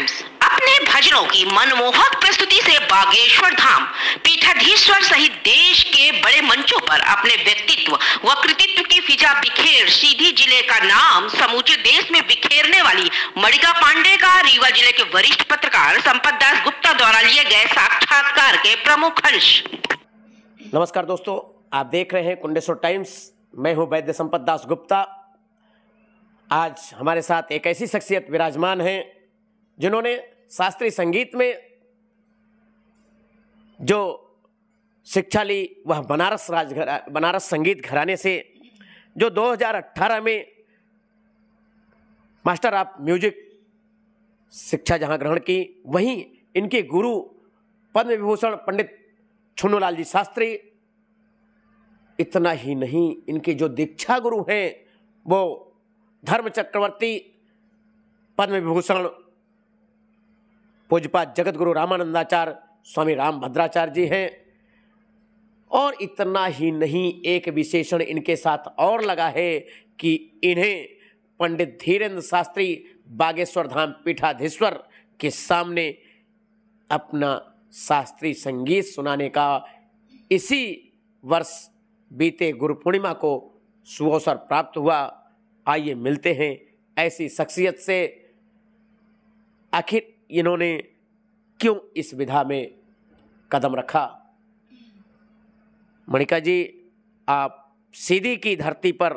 Times अपने भजनों की मनमोहक प्रस्तुति से बागेश्वर धाम पीठाधीश्वर सहित देश के बड़े मंचों पर अपने व्यक्तित्व व कृतित्व की फिजा बिखेर सीधी जिले का नाम समूचे देश में बिखेरने वाली मणिका पांडे का रीवा जिले के वरिष्ठ पत्रकार संपत दास गुप्ता द्वारा लिए गए साक्षात्कार के प्रमुख अंश। नमस्कार दोस्तों, आप देख रहे हैं कुंडेश्वर टाइम्स। मैं हूं वैद्य संपत दास गुप्ता। आज हमारे साथ एक ऐसी शख्सियत विराजमान है जिन्होंने शास्त्रीय संगीत में जो शिक्षा ली वह बनारस संगीत घराने से, जो 2018 में मास्टर ऑफ म्यूजिक शिक्षा जहां ग्रहण की, वहीं इनके गुरु पद्म विभूषण पंडित छुन्नूलाल जी शास्त्री। इतना ही नहीं, इनके जो दीक्षा गुरु हैं वो धर्म चक्रवर्ती पद्म विभूषण पूज्यपाद जगत गुरु रामानंदाचार्य स्वामी राम भद्राचार्य जी हैं। और इतना ही नहीं, एक विशेषण इनके साथ और लगा है कि इन्हें पंडित धीरेन्द्र शास्त्री बागेश्वर धाम पीठाधीश्वर के सामने अपना शास्त्रीय संगीत सुनाने का इसी वर्ष बीते गुरु पूर्णिमा को सुअवसर प्राप्त हुआ। आइए मिलते हैं ऐसी शख्सियत से, आखिर इन्होंने क्यों इस विधा में कदम रखा। मणिका जी, आप सीधी की धरती पर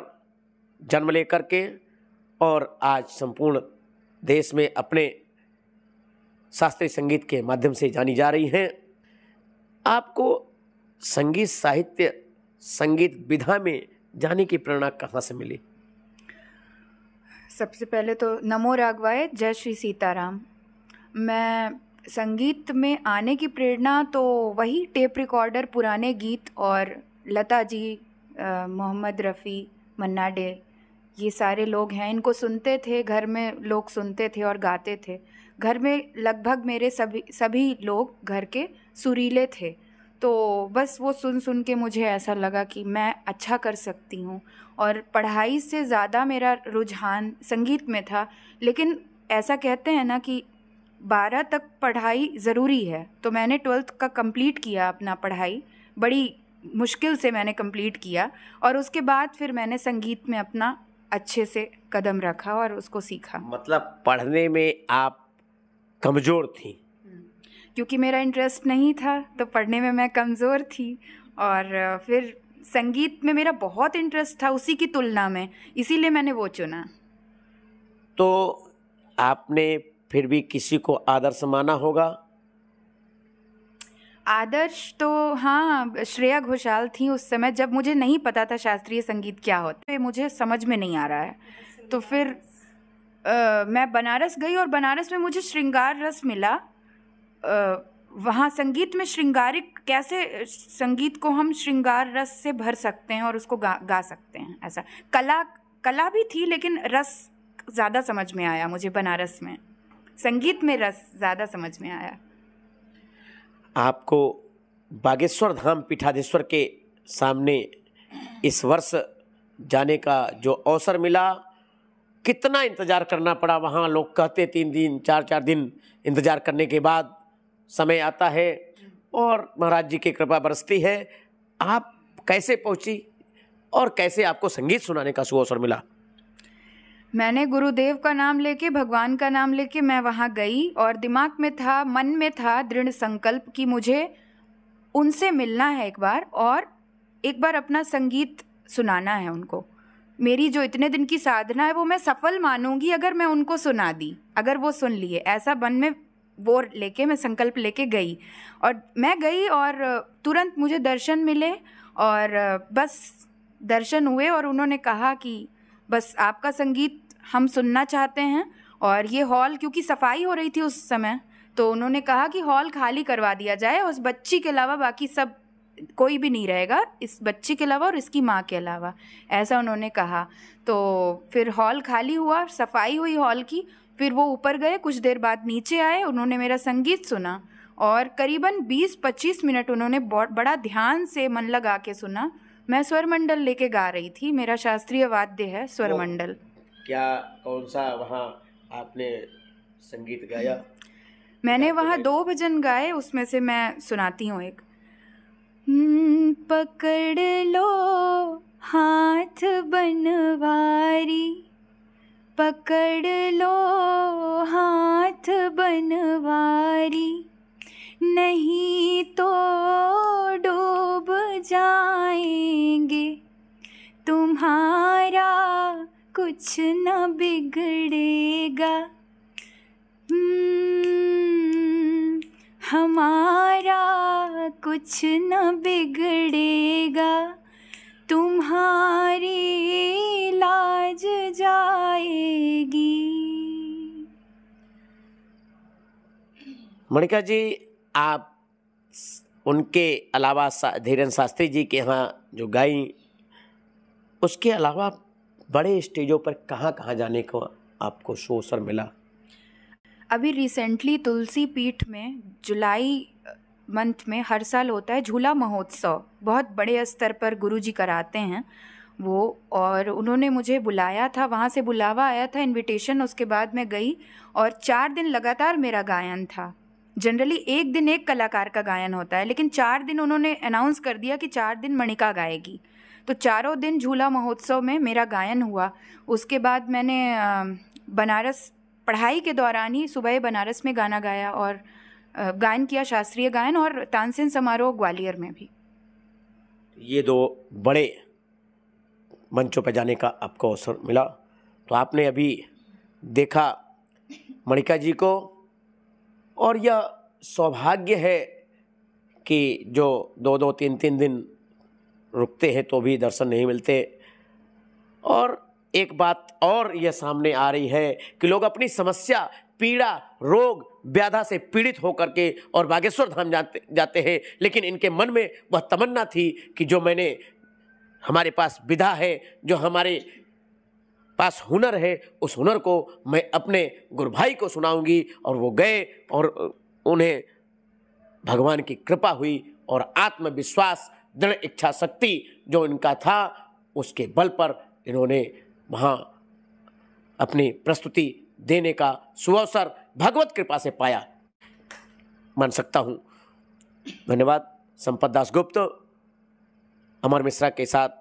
जन्म लेकर के और आज संपूर्ण देश में अपने शास्त्रीय संगीत के माध्यम से जानी जा रही हैं। आपको संगीत साहित्य, संगीत विधा में जाने की प्रेरणा कहाँ से मिली? सबसे पहले तो नमो राघवाय, जय श्री सीताराम। मैं संगीत में आने की प्रेरणा तो वही टेप रिकॉर्डर, पुराने गीत और लता जी, मोहम्मद रफ़ी, मन्ना डे, ये सारे लोग हैं, इनको सुनते थे। घर में लोग सुनते थे और गाते थे। घर में लगभग मेरे सभी लोग घर के सुरीले थे, तो बस वो सुन सुन के मुझे ऐसा लगा कि मैं अच्छा कर सकती हूँ। और पढ़ाई से ज़्यादा मेरा रुझान संगीत में था। लेकिन ऐसा कहते हैं ना कि 12 तक पढ़ाई ज़रूरी है, तो मैंने 12th का कंप्लीट किया अपना पढ़ाई। बड़ी मुश्किल से मैंने कंप्लीट किया और उसके बाद फिर मैंने संगीत में अपना अच्छे से कदम रखा और उसको सीखा। मतलब पढ़ने में आप कमज़ोर थी? क्योंकि मेरा इंटरेस्ट नहीं था तो पढ़ने में मैं कमज़ोर थी। और फिर संगीत में मेरा बहुत इंटरेस्ट था उसी की तुलना में, इसीलिए मैंने वो चुना। तो आपने फिर भी किसी को आदर्श माना होगा? आदर्श तो हाँ, श्रेया घोषाल थी उस समय, जब मुझे नहीं पता था शास्त्रीय संगीत क्या होता है, मुझे समझ में नहीं आ रहा है। तो फिर मैं बनारस गई और बनारस में मुझे श्रृंगार रस मिला। वहाँ संगीत में श्रृंगारिक, कैसे संगीत को हम श्रृंगार रस से भर सकते हैं और उसको गा सकते हैं, ऐसा कला भी थी, लेकिन रस ज़्यादा समझ में आया मुझे बनारस में। संगीत में रस ज़्यादा समझ में आया। आपको बागेश्वर धाम पीठाधीश्वर के सामने इस वर्ष जाने का जो अवसर मिला, कितना इंतज़ार करना पड़ा? वहाँ लोग कहते 3 दिन 4 दिन इंतज़ार करने के बाद समय आता है और महाराज जी की कृपा बरसती है। आप कैसे पहुँची और कैसे आपको संगीत सुनाने का सुअवसर मिला? मैंने गुरुदेव का नाम लेके, भगवान का नाम लेके मैं वहाँ गई और दिमाग में था, मन में था दृढ़ संकल्प कि मुझे उनसे मिलना है एक बार और एक बार अपना संगीत सुनाना है उनको। मेरी जो इतने दिन की साधना है वो मैं सफल मानूंगी अगर मैं उनको सुना दी, अगर वो सुन लिए। ऐसा मन में वो लेके मैं संकल्प लेके गई और मैं गई और तुरंत मुझे दर्शन मिले और बस दर्शन हुए और उन्होंने कहा कि बस आपका संगीत हम सुनना चाहते हैं। और ये हॉल, क्योंकि सफाई हो रही थी उस समय, तो उन्होंने कहा कि हॉल खाली करवा दिया जाए, उस बच्ची के अलावा बाकी सब कोई भी नहीं रहेगा, इस बच्ची के अलावा और इसकी माँ के अलावा, ऐसा उन्होंने कहा। तो फिर हॉल खाली हुआ, सफाई हुई हॉल की। फिर वो ऊपर गए, कुछ देर बाद नीचे आए, उन्होंने मेरा संगीत सुना और करीबन 20-25 मिनट उन्होंने बड़ा ध्यान से मन लगा के सुना। मैं स्वरमंडल लेके गा रही थी, मेरा शास्त्रीय वाद्य है स्वरमंडल। क्या कौन सा वहाँ आपने संगीत गाया? मैंने वहाँ 2 भजन गाए, उसमें से मैं सुनाती हूँ एक। पकड़ लो हाथ बनवारी, पकड़ लो हाथ बनवारी, नहीं तो डूब जाएंगे, तुम्हारा कुछ न बिगड़ेगा, हमारा कुछ न बिगड़ेगा, तुम्हारी लाज जाएगी। मणिका जी, आप उनके अलावा धीरेन्द्र शास्त्री जी के यहाँ जो गाई, उसके अलावा बड़े स्टेजों पर कहाँ कहाँ जाने को आपको अवसर मिला? अभी रिसेंटली तुलसी पीठ में जुलाई मंथ में हर साल होता है झूला महोत्सव, बहुत बड़े स्तर पर गुरुजी कराते हैं वो, और उन्होंने मुझे बुलाया था, वहाँ से बुलावा आया था, इनविटेशन, उसके बाद मैं गई और 4 दिन लगातार मेरा गायन था। जनरली 1 दिन एक कलाकार का गायन होता है, लेकिन 4 दिन उन्होंने अनाउंस कर दिया कि 4 दिन मणिका गाएगी, तो चारों दिन झूला महोत्सव में मेरा गायन हुआ। उसके बाद मैंने बनारस पढ़ाई के दौरान ही सुबह बनारस में गाना गाया और गायन किया, शास्त्रीय गायन, और तानसेन समारोह ग्वालियर में भी। ये 2 बड़े मंचों पर जाने का आपको अवसर मिला, तो आपने अभी देखा मणिका जी को, और यह सौभाग्य है कि जो 2-2, 3-3 दिन रुकते हैं तो भी दर्शन नहीं मिलते। और एक बात और यह सामने आ रही है कि लोग अपनी समस्या, पीड़ा, रोग, व्याधा से पीड़ित होकर के और बागेश्वर धाम जाते हैं, लेकिन इनके मन में वह तमन्ना थी कि जो हमारे पास विधा है, जो हमारे पास हुनर है, उस हुनर को मैं अपने गुरु भाई को सुनाऊंगी। और वो गए और उन्हें भगवान की कृपा हुई और आत्मविश्वास, दृढ़ इच्छा शक्ति जो इनका था, उसके बल पर इन्होंने वहाँ अपनी प्रस्तुति देने का सुअवसर भगवत कृपा से पाया, मान सकता हूँ। धन्यवाद। संपत दासगुप्त, अमर मिश्रा के साथ।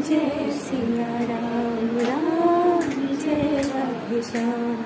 जय सिया राम राम जय राधे श्याम।